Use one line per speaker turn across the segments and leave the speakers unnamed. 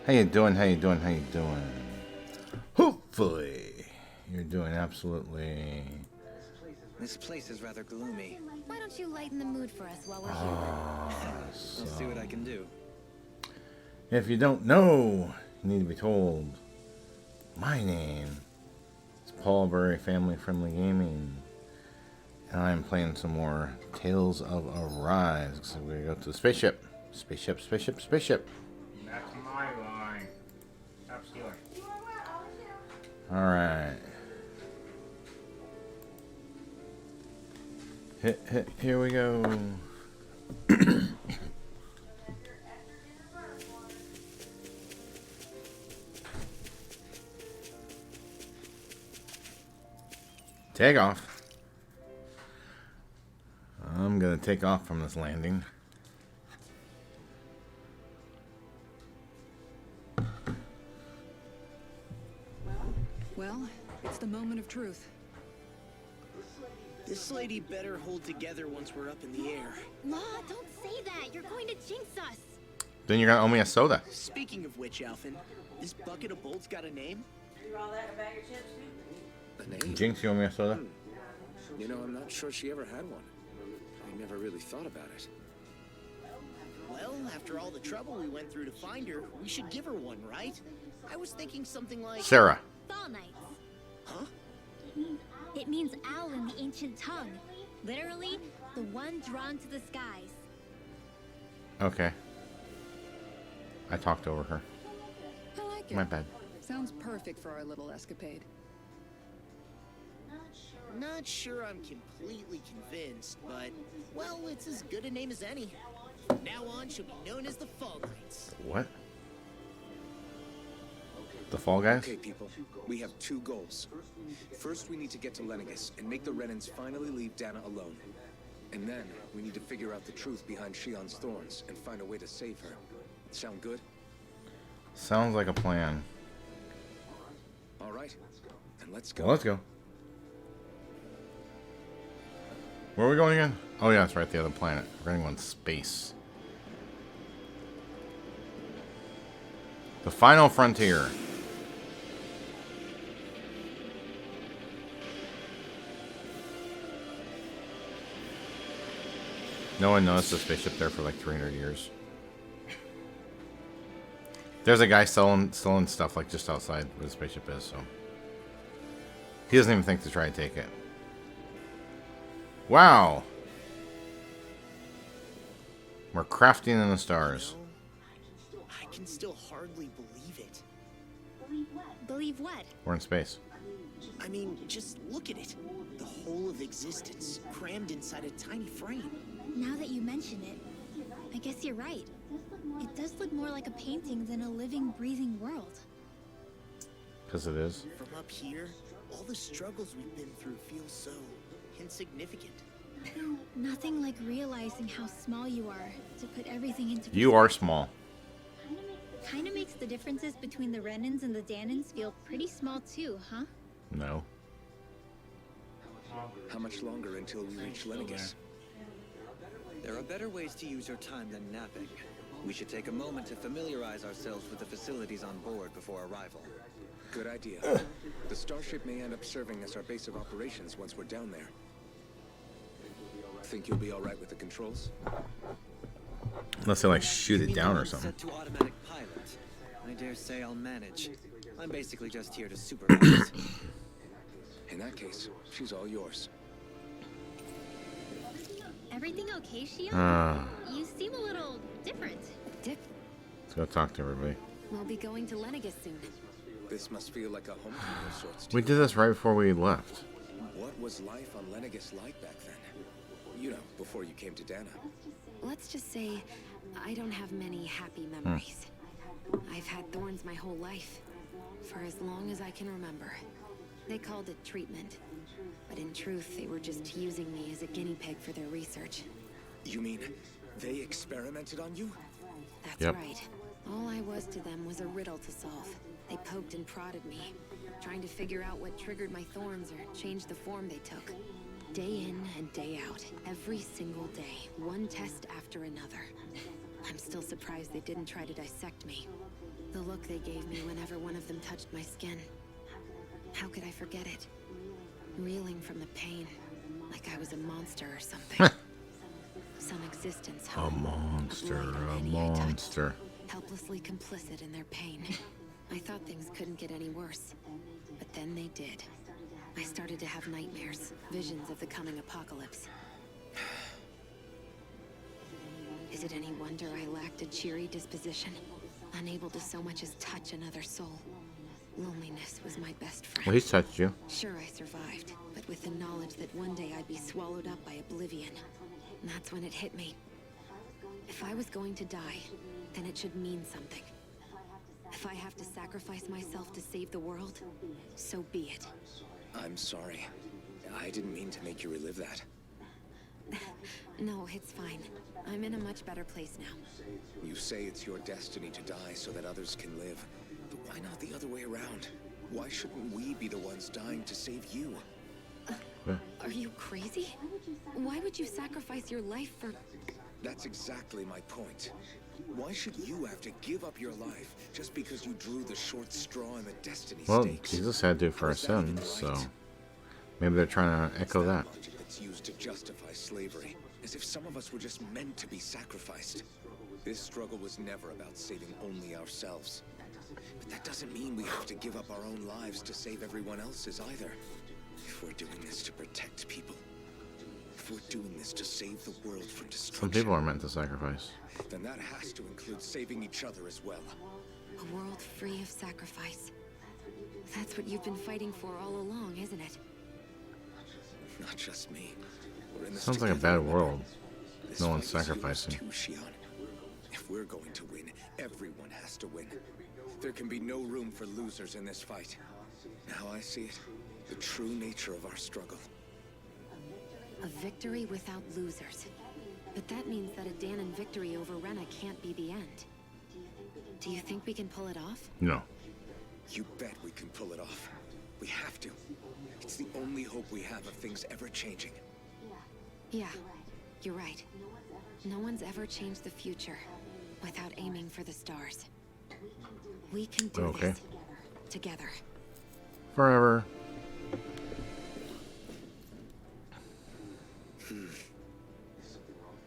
How you doing? How you doing? How you doing? Hopefully, you're doing absolutely.
This place is rather gloomy.
Why don't you lighten the mood for us while we're here?
I'll see what I can do.
If you don't know, you need to be told. My name is Paul, very family-friendly gaming, and I'm playing some more Tales of Arise. So we're gonna go to the spaceship. Spaceship.
That's my line. Stop stealing.
Alright. Here we go. Take off. I'm gonna take off from this landing.
Well, it's the moment of truth.
This lady better hold together once we're up in the air.
Law, don't say that. You're going to jinx us.
Then you're gonna owe me a soda.
Speaking of which, Alphen, this bucket of bolts got a name?
A name?
Jinx, you owe me a soda?
You know, I'm not sure she ever had one. I never really thought about it.
Well, after all the trouble we went through to find her, we should give her one, right? I was thinking something like...
Sarah.
Fall Knights.
Huh?
It means owl in the ancient tongue. Literally, the one drawn to the skies.
Okay. I talked over her.
I like it.
My bad.
Sounds perfect for our little escapade.
Not sure I'm completely convinced, but, well, it's as good a name as any. Now on, she'll be known as the Fall Knights.
What? The Fall Guys?
Okay, people. We have two goals. First, we need to get to Lenegus and make the Renans finally leave Dana alone. And then, we need to figure out the truth behind Shion's thorns and find a way to save her. Sound good?
Sounds like a plan.
All right. Then let's go.
Well, let's go. Where are we going again? Oh yeah, that's right, the other planet. We're going to go in space. The final frontier. No one noticed the spaceship there for like 300 years. There's a guy selling stuff like just outside where the spaceship is, so he doesn't even think to try to take it. Wow. We're crafting in the stars.
I can still hardly believe it.
Believe what?
We're in space.
I mean, just look at it. The whole of existence, crammed inside a tiny frame.
Now that you mention it, I guess you're right. It does look more like a painting than a living, breathing world.
Because it is.
From up here, all the struggles we've been through feel so insignificant.
Nothing like realizing how small you are to put everything into perspective.
You are small.
Kinda makes the differences between the Renans and the Danans feel pretty small too, huh?
No.
How much longer until we reach Lenegus?
There are better ways to use your time than napping. We should take a moment to familiarize ourselves with the facilities on board before arrival.
Good idea. The starship may end up serving as our base of operations once we're down there. Think you'll be all right with the controls?
Unless they like shoot it down or something.
Set to automatic pilot. I dare say I'll manage. I'm basically just here to supervise.
In that case, she's all yours.
Everything okay, Shion? You seem a little different.
Let's go talk to everybody.
We'll be going to Lenegus soon.
This must feel like a homecoming of sorts to
We
you.
did this right before we left.
What was life on Lenegus like back then? You know, before you came to Dana.
Let's just say I don't have many happy memories. I've had thorns my whole life, for as long as I can remember. They called it treatment, but in truth, they were just using me as a guinea pig for their research.
You mean they experimented on you?
That's
Yep.
right. All I was to them was a riddle to solve. They poked and prodded me, trying to figure out what triggered my thorns or changed the form they took. Day in and day out, every single day, one test after another. I'm still surprised they didn't try to dissect me. The look they gave me whenever one of them touched my skin. How could I forget it? Reeling from the pain, like I was a monster or something. Some existence, huh?
A monster,
blight on
a
any I touched,
monster.
helplessly complicit in their pain. I thought things couldn't get any worse, but then they did. I started to have nightmares, visions of the coming apocalypse. Is it any wonder I lacked a cheery disposition? Unable to so much as touch another soul. Loneliness was my best friend.
Well, he's touched you.
Sure, I survived, but with the knowledge that one day I'd be swallowed up by oblivion. And that's when it hit me. If I was going to die, then it should mean something. If I have to sacrifice myself to save the world, so be it.
I'm sorry. I didn't mean to make you relive that.
No, it's fine. I'm in a much better place now.
You say it's your destiny to die so that others can live. But why not the other way around? Why shouldn't we be the ones dying to save you?
Are you crazy? Why would you sacrifice your life for...
That's exactly my point. Why should you have to give up your life just because you drew the short straw in the destiny
Well,
stakes?
Jesus had to for our sins, so maybe they're trying to echo that.
Logic that's used to justify slavery, as if some of us were just meant to be sacrificed. This struggle was never about saving only ourselves. But that doesn't mean we have to give up our own lives to save everyone else's either. If we're doing this to protect people, if we're doing this to save the world from destruction,
Some people are meant to sacrifice.
then that has to include saving each other as well.
A world free of sacrifice. That's what you've been fighting for all along, isn't it?
Not just me. We're in this
Sounds like a
together,
bad
remember?
world.
This
No one's
fight is yours
sacrificing.
too, Shion. If we're going to win, everyone has to win. There can be no room for losers in this fight. Now I see it. The true nature of our struggle.
A victory without losers. But that means that a Danon victory over Rena can't be the end. Do you think we can pull it off?
No.
You bet we can pull it off. We have to. It's the only hope we have of things ever changing.
Yeah, you're right. No one's ever changed the future without aiming for the stars. We can do
Okay.
this together.
Forever.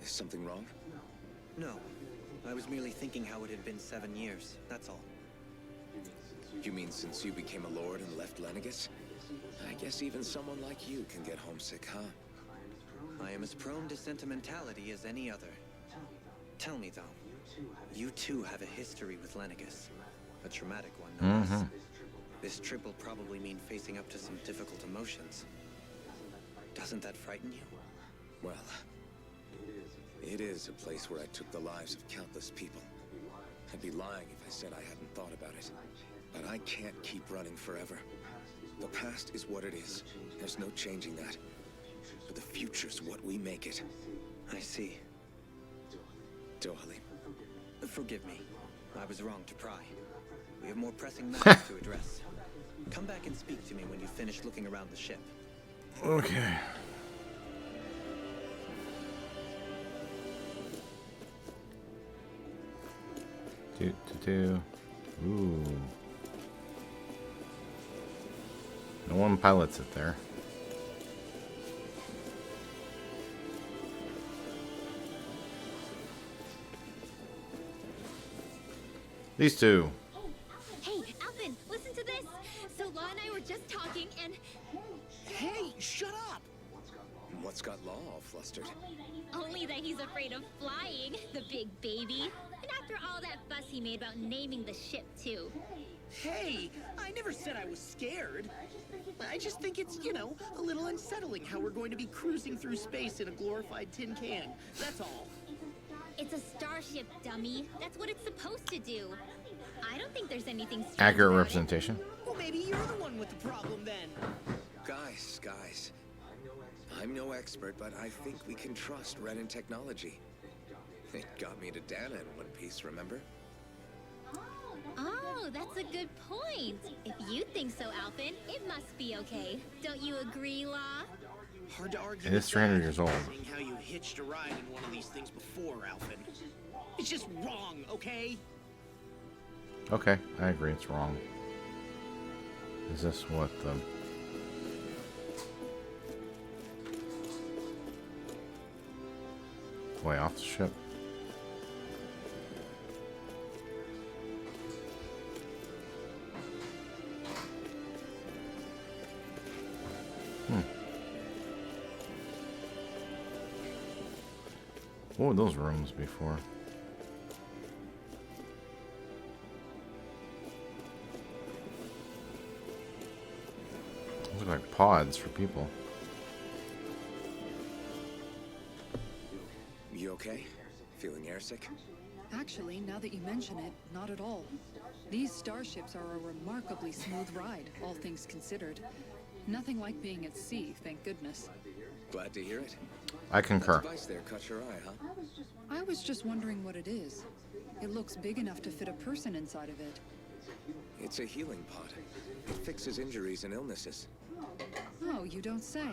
Is something wrong?
No. I was merely thinking how it had been 7 years, that's all.
You mean since you became a lord and left Lenegus? I guess even someone like you can get homesick, huh?
I am as prone to sentimentality as any other. Tell me, though, you too have a history with Lenegus. A traumatic one, no less. This trip will probably mean facing up to some difficult emotions. Doesn't that frighten you?
Well, it is a place where I took the lives of countless people. I'd be lying if I said I hadn't thought about it. But I can't keep running forever. The past is what it is. There's no changing that. But the future's what we make it.
I see.
Dohalim.
Forgive me. I was wrong to pry. We have more pressing matters to address. Come back and speak to me when you've finished looking around the ship.
Okay. Ooh. No one pilots it there. These two.
Hey, Alvin, listen to this. So Law and I were just talking and...
Hey, shut up!
What's got Law all flustered?
Only that he's afraid of flying, the big baby. And after all that fuss he made about naming the ship, too.
Hey, I never said I was scared. I just think it's, you know, a little unsettling how we're going to be cruising through space in a glorified tin can. That's all.
It's a starship, dummy. That's what it's supposed to do. I don't think there's anything strange
Accurate
about it.
representation.
Well, maybe you're the one with the problem then.
Guys. I'm no expert, but I think we can trust Renan technology. It got me to Dana in one piece, remember?
Oh, that's a good point. If you think so, Alvin, it must be okay. Don't you agree, Law?
Hard to argue
It is
with
300
that,
years old.
seeing how you hitched a ride in one of these things before, Alphen. It's just wrong, okay?
Okay, I agree, it's wrong. Is this what the... way off the ship? What were those rooms before? Those look like pods for people.
You okay? Feeling airsick?
Actually, now that you mention it, not at all. These starships are a remarkably smooth ride, all things considered. Nothing like being at sea, thank goodness.
Glad to hear it.
I concur.
That device there caught your eye, huh?
I was just wondering what it is. It looks big enough to fit a person inside of it.
It's a healing pod. It fixes injuries and illnesses.
Oh, you don't say.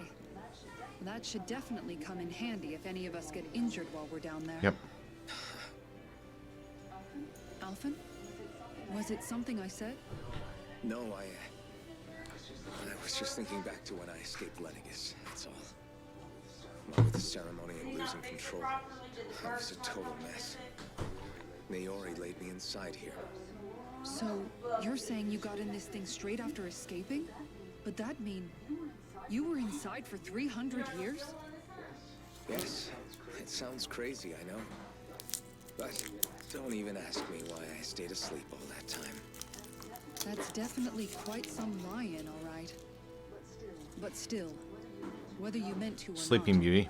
That should definitely come in handy if any of us get injured while we're down there.
Yep.
Alphen? Was it something I said?
No, I was just thinking back to when I escaped Lennigus, that's all. With the ceremony and losing control. I was a total mess. Naori laid me inside here.
So, you're saying you got in this thing straight after escaping? But that mean you were inside for 300 years?
Yes, it sounds crazy, I know. But don't even ask me why I stayed asleep all that time.
That's definitely quite some lie-in, all right. But still, whether you meant to or
Sleeping
not,
Beauty.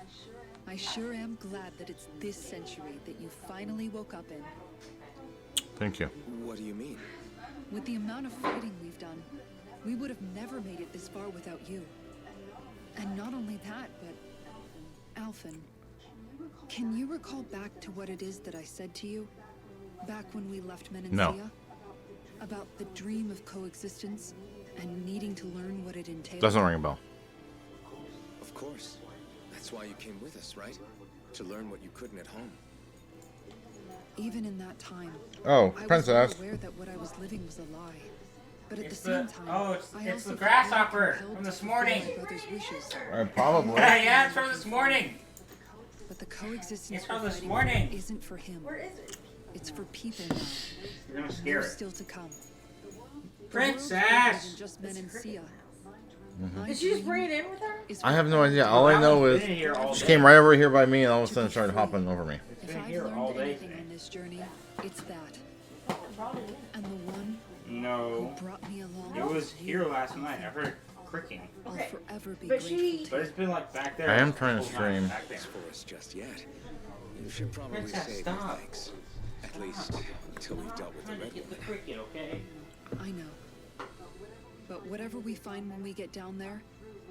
I sure am glad that it's this century that you finally woke up in.
Thank you.
What do you mean?
With the amount of fighting we've done, we would have never made it this far without you. And not only that, but... Alphen, can you recall back to what it is that I said to you? Back when we left Menancia?
No.
About the dream of coexistence and needing to learn what it entails?
Doesn't ring a bell.
Of course. That's why you came with us, right? To learn what you couldn't at home.
Even in that time,
Oh,
I
princess.
was well aware that what I was living was a lie. But at
It's
the same
the-
time,
oh, it's
I
the
also felt
grasshopper
compelled
from
to
this
fulfill
morning.
my brother's wishes.
Probably.
Yeah, it's from this morning.
But the coexistence
It's from
we're
this
fighting
morning.
for isn't for him. Where is it? It's for people now.
You're gonna scare
More
it.
still to come.
Princess!
Isn't just Menancia.
Did she just bring it in with her?
I have no idea. All I know is she came right over here by me and all of a sudden started hopping over me.
It's
If
been
I've
here all
learned
day
anything
today.
on this journey, it's that. And the one
No.
who brought me along.
It was here last night. I heard it cricking.
I'll forever be
But
grateful
she-
to.
But it's been like back there.
I am
the
trying to
whole time,
stream.
back there.
For us just yet. You should probably
Princess,
save your
stop.
thanks. At least until we've dealt with the red
Get the
one.
cricket, okay?
I know. But whatever we find when we get down there,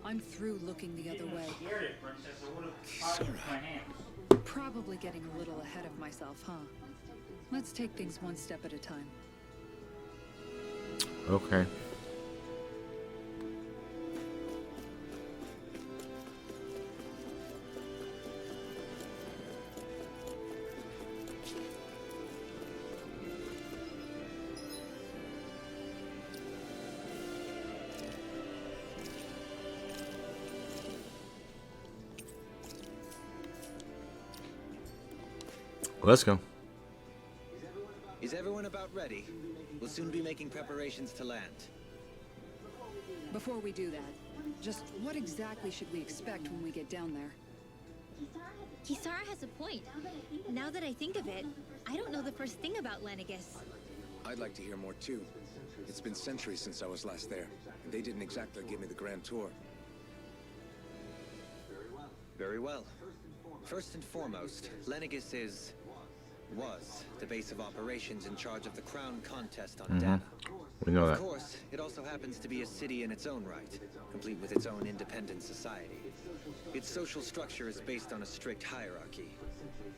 I'm through looking the other way.
Scared it, Princess. I would have caught it with my hands.
Probably getting a little ahead of myself, huh? Let's take things one step at a time.
Okay. Let's go.
Is everyone about ready? We'll soon be making preparations to land.
Before we do that, just what exactly should we expect when we get down there?
Kisara has a point. Now that I think of it, I don't know the first thing about Lennigus.
I'd like to hear more too. It's been centuries since I was last there, and they didn't exactly give me the grand tour.
Very well. First and foremost, Lennigus was the base of operations in charge of the crown contest on Dana.
We know
Of
that.
course, it also happens to be a city in its own right, complete with its own independent society. Its social structure is based on a strict hierarchy.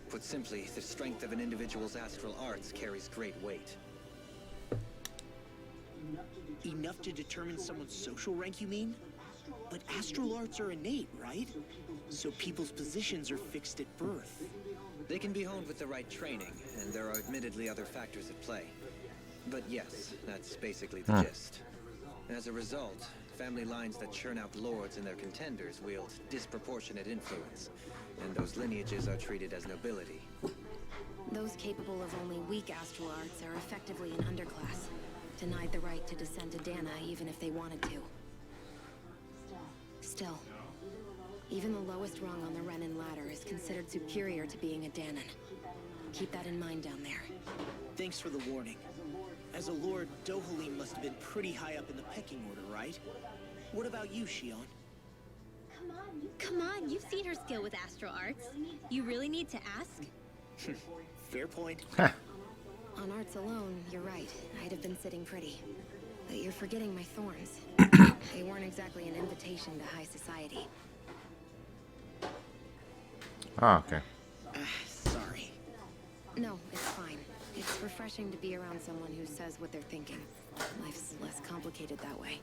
Put simply, the strength of an individual's astral arts carries great weight.
Enough to determine someone's social rank, you mean? But astral arts are innate, right? So people's positions are fixed at birth.
They can be honed with the right training, and there are admittedly other factors at play. But yes, that's basically the gist. As a result, family lines that churn out lords and their contenders wield disproportionate influence, and those lineages are treated as nobility.
Those capable of only weak astral arts are effectively an underclass, denied the right to descend to Dana even if they wanted to. Still, even the lowest rung on the Renan ladder is considered superior to being a Danon. Keep that in mind down there.
Thanks for the warning. As a lord, Dohalim must have been pretty high up in the pecking order, right? What about you, Shion?
Come on, you've seen her skill with astral arts. You really need to ask?
Fair point.
On arts alone, you're right. I'd have been sitting pretty. But you're forgetting my thorns. They weren't exactly an invitation to high society.
Oh, okay.
Sorry.
No, it's fine. It's refreshing to be around someone who says what they're thinking. Life's less complicated that way.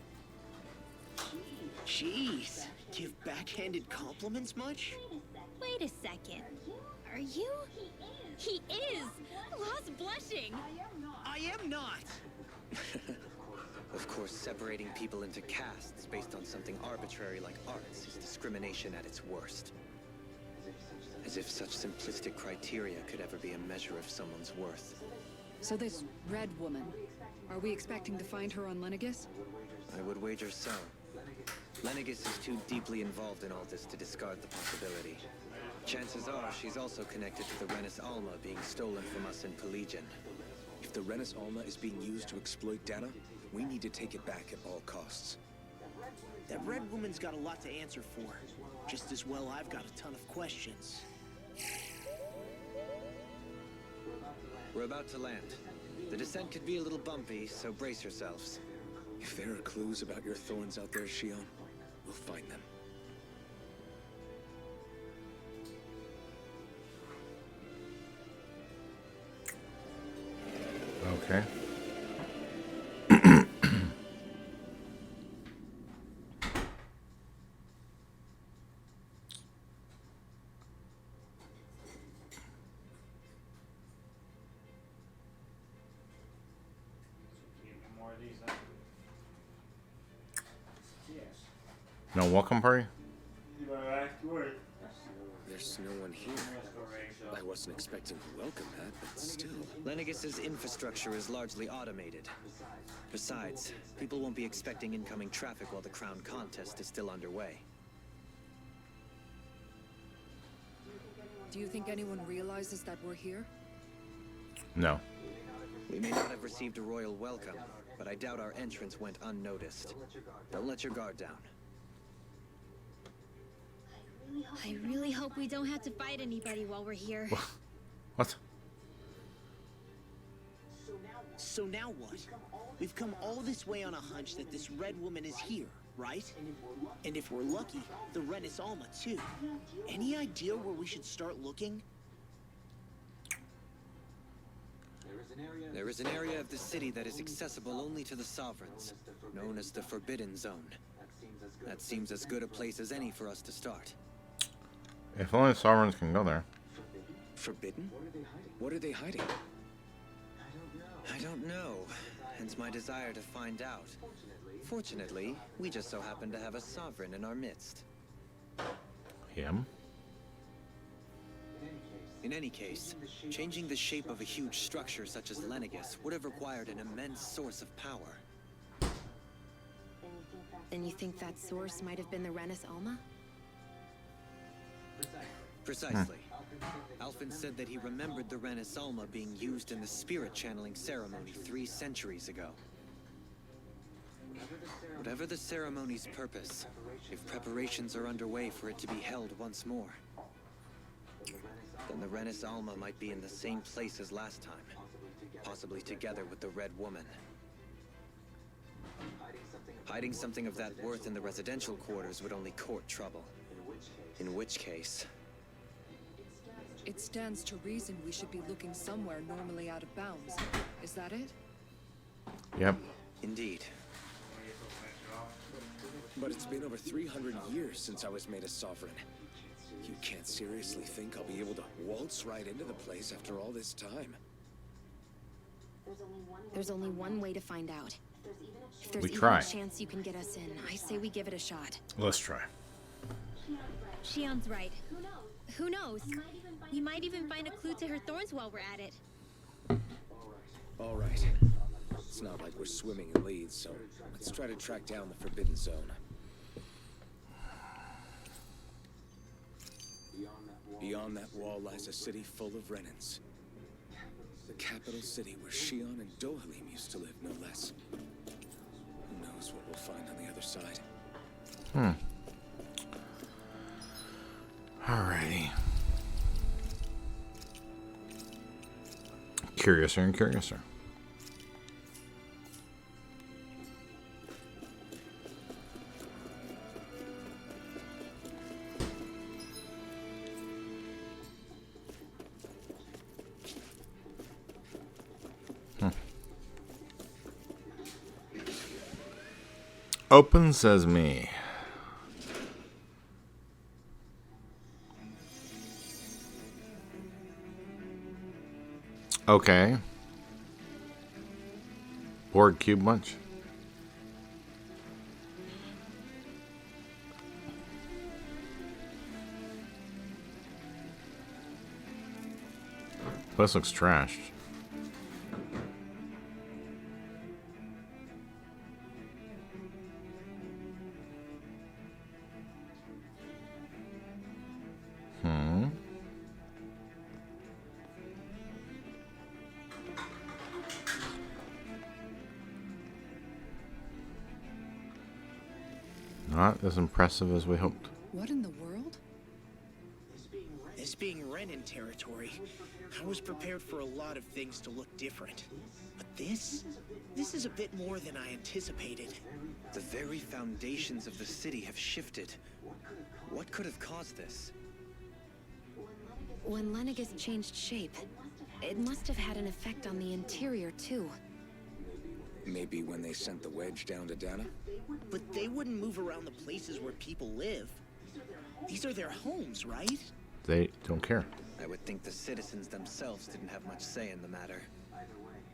Jeez, give backhanded compliments much?
Wait a second. Are you? He is! Lost blushing!
I am not!
Of course, separating people into castes based on something arbitrary like arts is discrimination at its worst. As if such simplistic criteria could ever be a measure of someone's worth.
So this red woman, are we expecting to find her on Lenegis?
I would wager so. Lenegis is too deeply involved in all this to discard the possibility. Chances are she's also connected to the Renis Alma being stolen from us in Pelegion.
If the Renis Alma is being used to exploit Dana, we need to take it back at all costs.
That red woman's got a lot to answer for. Just as well I've got a ton of questions.
We're about to land. The descent could be a little bumpy, so brace yourselves.
If there are clues about your thorns out there, Shion, we'll find them.
Okay.
More of these, huh? Yes.
No welcome party?
You want to ask for it?
There's no one here. I wasn't expecting to welcome that, but still.
Lenegis's infrastructure is largely automated. Besides, people won't be expecting incoming traffic while the crown contest is still underway.
Do you think anyone realizes that we're here?
No.
We may not have received a royal welcome, but I doubt our entrance went unnoticed. Don't let your guard down.
I really hope we don't have to fight anybody while we're here.
What?
So now what? We've come all this way on a hunch that this red woman is here, right? And if we're lucky, the Renis Alma too. Any idea where we should start looking?
There is an area of the city that is accessible only to the sovereigns, known as the Forbidden Zone. That seems as good a place as any for us to start.
If only sovereigns can go there.
Forbidden? What are they hiding?
I don't know, hence my desire to find out. Fortunately, we just so happen to have a sovereign in our midst.
Him?
In any case, changing the shape of a huge structure such as Lenegis would have required an immense source of power.
Then you think that source might have been the Renis Alma?
Precisely. Alfin said that he remembered the Renis Alma being used in the spirit channeling ceremony 3 centuries ago. Whatever the ceremony's purpose, if preparations are underway for it to be held once more, then the Renis Alma might be in the same place as last time, possibly together with the Red Woman. Hiding something of that worth in the residential quarters would only court trouble. In which case...
It stands to reason we should be looking somewhere normally out of bounds. Is that it?
Yep.
Indeed.
But it's been over 300 years since I was made a sovereign. You can't seriously think I'll be able to waltz right into the place after all this time.
There's only one way to find out. If there's
We
even
try.
a chance you can get us in, I say we give it a shot.
Let's try.
Shion's right. Who knows? We might even find a clue to her thorns while we're at it.
All right. It's not like we're swimming in leads, so let's try to track down the Forbidden Zone. Beyond that wall lies a city full of Renans. The capital city where Shion and Dohalim used to live, no less. Who knows what we'll find on the other side?
Alrighty. Curiouser and curiouser. Open Sesame. Okay. Board cube munch. This looks trashed. Not as impressive as we hoped.
What in the world?
This being Renin territory, I was prepared for a lot of things to look different. But this is a bit more than I anticipated.
The very foundations of the city have shifted. What could have caused this?
When Lenegis changed shape, it must have had an effect on the interior, too.
Maybe when they sent the wedge down to Dana?
But they wouldn't move around the places where people live. These are their homes, right?
They don't care.
I would think the citizens themselves didn't have much say in the matter.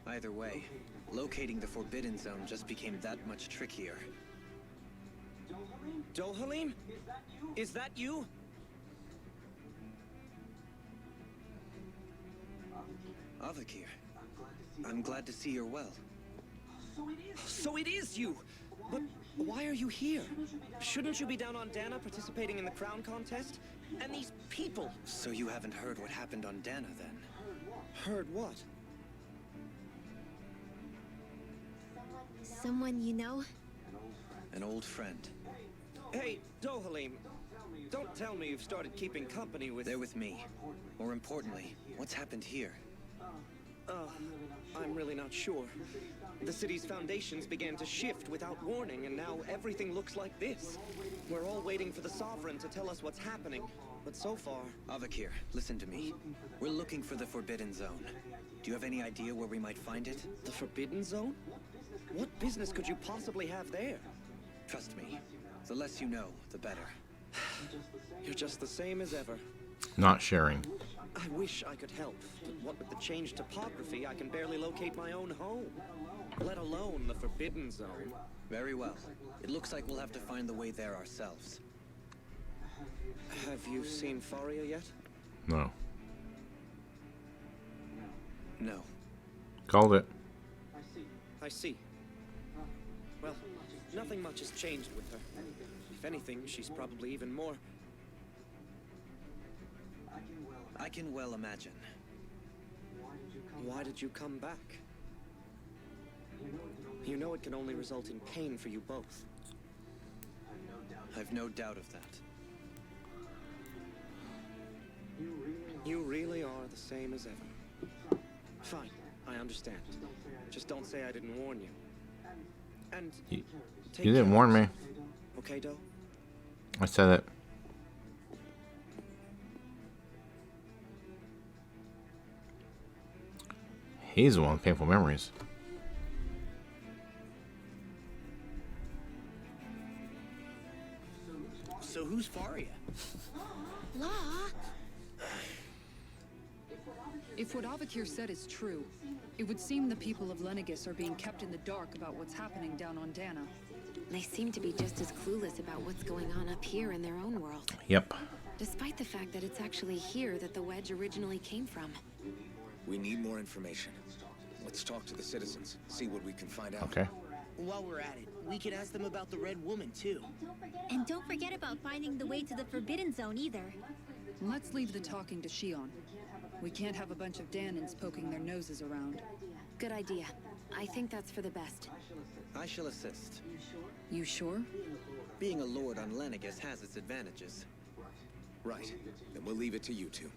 Either way, locating the Forbidden Zone just became that much trickier.
Dohalim? Is that you?
Avakir, I'm glad to see you're well.
So it is you! But why are you here? Shouldn't you be down on Dana participating in the crown contest? And these people!
So you haven't heard what happened on Dana, then?
Heard what?
Someone you know?
An old friend.
Hey, Dohalim, don't tell me you've started keeping company with...
They're with me. More importantly, what's happened here?
I'm really not sure. The city's foundations began to shift without warning, and now everything looks like this. We're all waiting for the Sovereign to tell us what's happening, but so far...
Avakir, listen to me. We're looking for the Forbidden Zone. Do you have any idea where we might find it?
The Forbidden Zone? What business could you possibly have there?
Trust me. The less you know, the better.
You're just the same as ever.
Not sharing.
I wish I could help, but what with the changed topography, I can barely locate my own home. Let alone the Forbidden Zone.
Very well. It looks like we'll have to find the way there ourselves.
Have you seen Faria yet?
No.
No.
Called it.
I see. Well, nothing much has changed with her. If anything, she's probably even more...
I can well imagine.
Why did you come back? You know it can only result in pain for you both.
I've no doubt of that.
You really are the same as ever. Fine, I understand. Just don't say I didn't warn you. And
You
take
didn't
care
warn
of
me.
yourself. Okay, Doe?
I said it. He's the one with painful memories.
So who's Faria?
Law?
If what Avakir said is true, it would seem the people of Lenegis are being kept in the dark about what's happening down on Dana.
They seem to be just as clueless about what's going on up here in their own world.
Yep.
Despite the fact that it's actually here that the wedge originally came from.
We need more information. Let's talk to the citizens, see what we can find out.
Okay.
While we're at it, we could ask them about the Red Woman, too.
And don't forget about finding the way to the Forbidden Zone either.
Let's leave the talking to Shion. We can't have a bunch of Danans poking their noses around.
Good idea. I think that's for the best.
I shall assist.
You sure?
Being a lord on Lenegis has its advantages.
Right. Then we'll leave it to you two.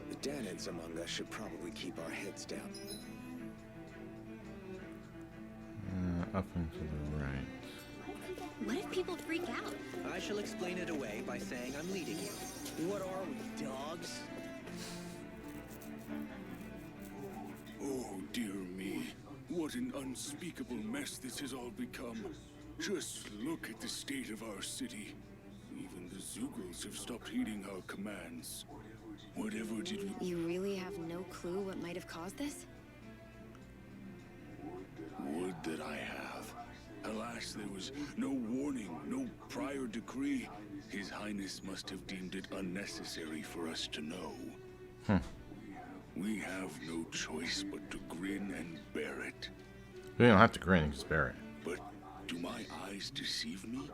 The Danans among us should probably keep our heads down.
Up and to the right.
What if people freak out?
I shall explain it away by saying I'm leading you.
What are we, dogs?
Oh, dear me. What an unspeakable mess this has all become. Just look at the state of our city. Even the Zugals have stopped heeding our commands. Whatever did we...
You really have no clue what might have caused this?
Would that I have. Alas, there was no warning, no prior decree. His Highness must have deemed it unnecessary for us to know. We have no choice but to grin and bear it.
We don't have to grin, just bear it.
But do my eyes deceive me?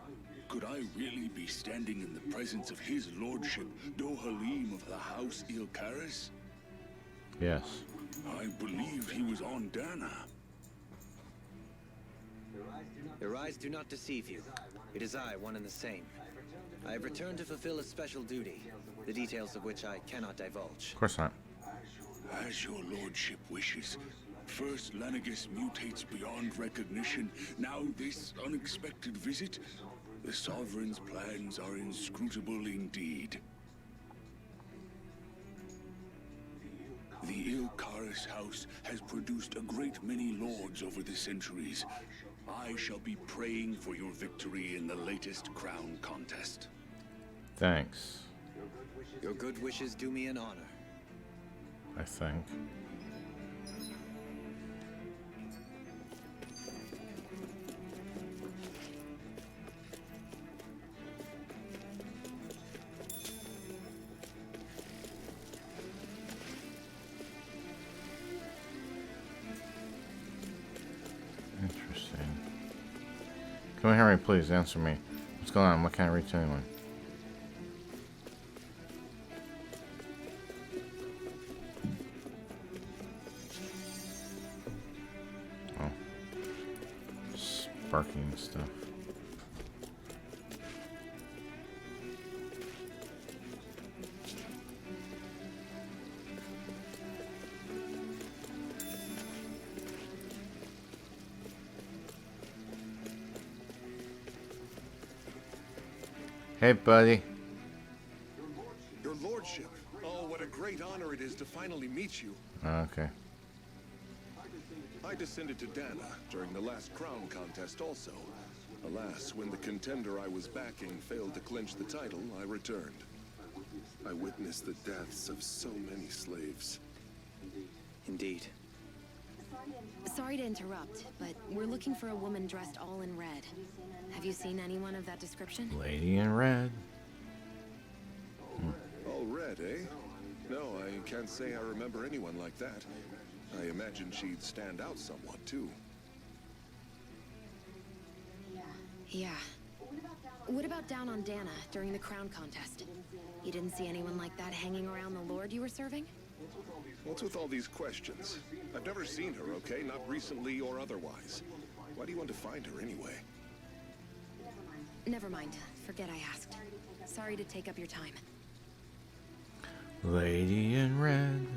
Could I really be standing in the presence of his lordship, Dohalim of the House Ilkaris?
Yes.
I believed he was on Dana.
Your eyes do not deceive you. It is I, one and the same. I have returned to fulfill a special duty, the details of which I cannot divulge.
Of course not.
As your lordship wishes. First, Lenegis mutates beyond recognition. Now this unexpected visit. The Sovereign's plans are inscrutable indeed. The Ilkaris house has produced a great many lords over the centuries. I shall be praying for your victory in the latest crown contest.
Thanks.
Your good wishes do me an honor.
I think. Interesting. Come on, Harry, please answer me. What's going on? What can't I reach anyone? Oh. Sparking stuff. Hey, buddy.
Your lordship. Oh, what a great honor it is to finally meet you.
Okay.
I descended to Dana during the last crown contest also. Alas, when the contender I was backing failed to clinch the title, I returned. I witnessed the deaths of so many slaves.
Indeed.
Sorry to interrupt, but we're looking for a woman dressed all in red. Have you seen anyone of that description?
Lady in red.
All red, eh? No, I can't say I remember anyone like that. I imagine she'd stand out somewhat, too.
Yeah. What about down on Dana during the crown contest? You didn't see anyone like that hanging around the lord you were serving?
What's with all these questions? I've never seen her, okay? Not recently or otherwise. Why do you want to find her anyway?
Never mind. Forget I asked. Sorry to take up your time.
Lady in red.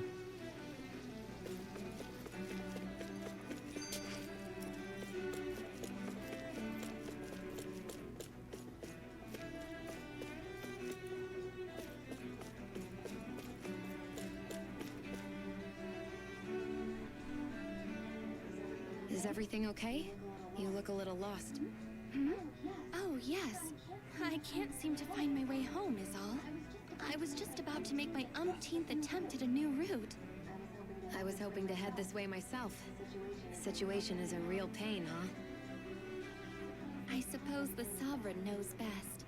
Is everything okay? You look a little lost.
Hmm? Oh, yes. I can't seem to find my way home, is all. I was just about to make my umpteenth attempt at a new route.
I was hoping to head this way myself. The situation is a real pain, huh?
I suppose the Sovereign knows best.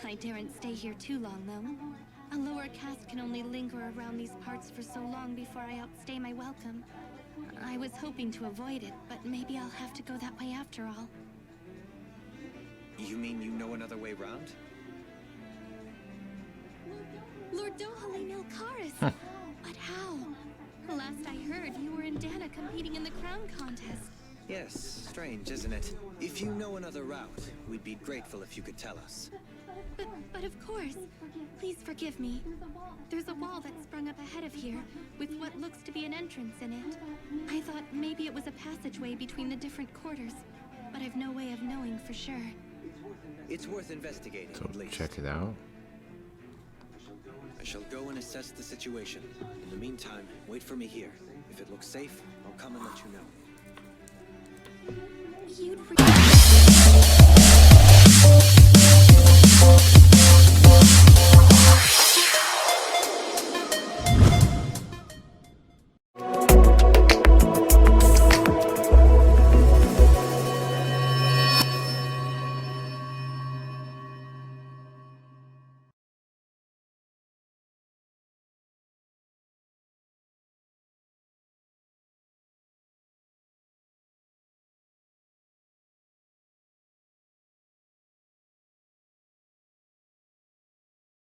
I daren't stay here too long, though. A lower caste can only linger around these parts for so long before I outstay my welcome. I was hoping to avoid it, but maybe I'll have to go that way after all.
You mean you know another way round?
Lord Dohalim Ilkaris! But how? Last I heard, you were in Dana competing in the crown contest.
Yes, strange, isn't it? If you know another route, we'd be grateful if you could tell us.
But of course. Please forgive me. There's a wall that sprung up ahead of here, with what looks to be an entrance in it. I thought maybe it was a passageway between the different quarters, but I've no way of knowing for sure.
It's worth investigating,
So
at least.
check it out.
I shall go and assess the situation. In the meantime, wait for me here. If it looks safe, I'll come and let you know.
You'd